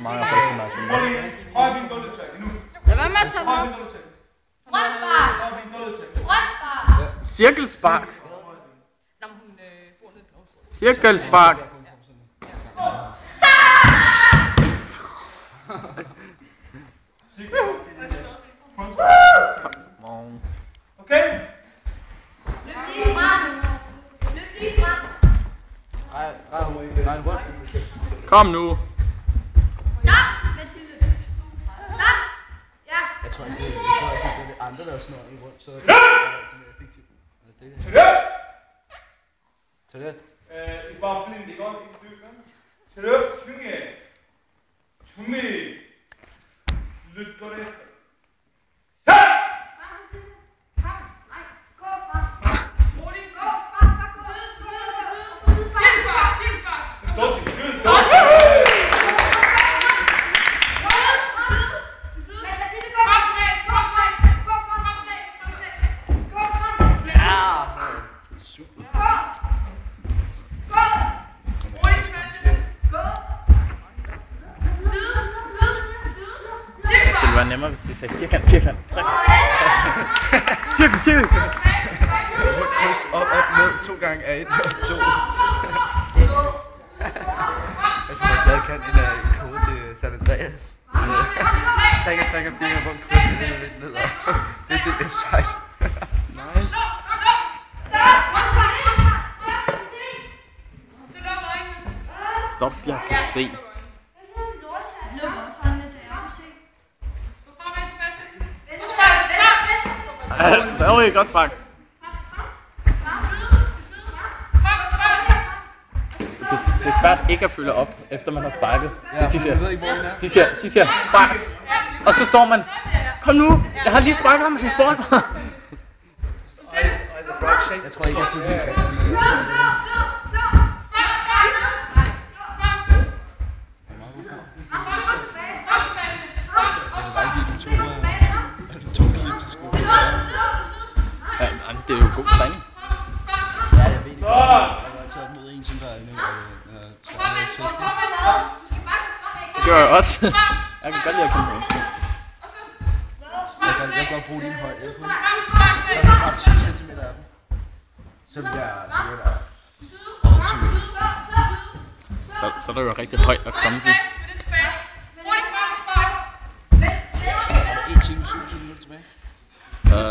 meget rigtig nok. Høj vind gulvet nu. Lad være med at tage den op. Cirkelspark. Cirkelspark. Okay? Kom nu. Stop, Mathilde. Stop. Ja. Jeg tror også, det er andre, der snor i rundt, så det er mere effektivt. Tag det. I bare finde det godt i dybden. Tag det op, kvinge. Tumi. Lyt godt efter. Det var nemmere, hvis de sagde firkant, firkant, cirkel, cirkel. Kryds op, ned, 2 gange af 1 og 2. Jeg tror, jeg stadig kan en kode til San Andreas. Trækker, rundt, kryds lidt ned og det er til F16. Nice. Stop, jeg kan se. Det var et godt spark. Det er svært ikke at følge op, efter man har sparket. De siger spark, og så står man, kom nu, jeg har lige sparket ham helt foran mig. Jeg tror ikke, jeg fik det. Det er jo god træning. Ja, jeg ved det. Jeg har taget op mod en, som der er nu, Det gør jeg også. Jeg kan godt lide at komme med. Jeg kan godt bruge din højde. Jeg har 10 cm af den. Så vil jeg Så er det jo rigtig højt at komme til. Er der 1 time 27 minutter tilbage?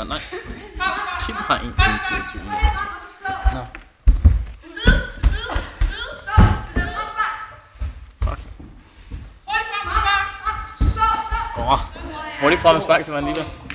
Nej. Kim har 1 time 27 minutter. Nå. Fuck. Hurtigt frem og spark til man lige der.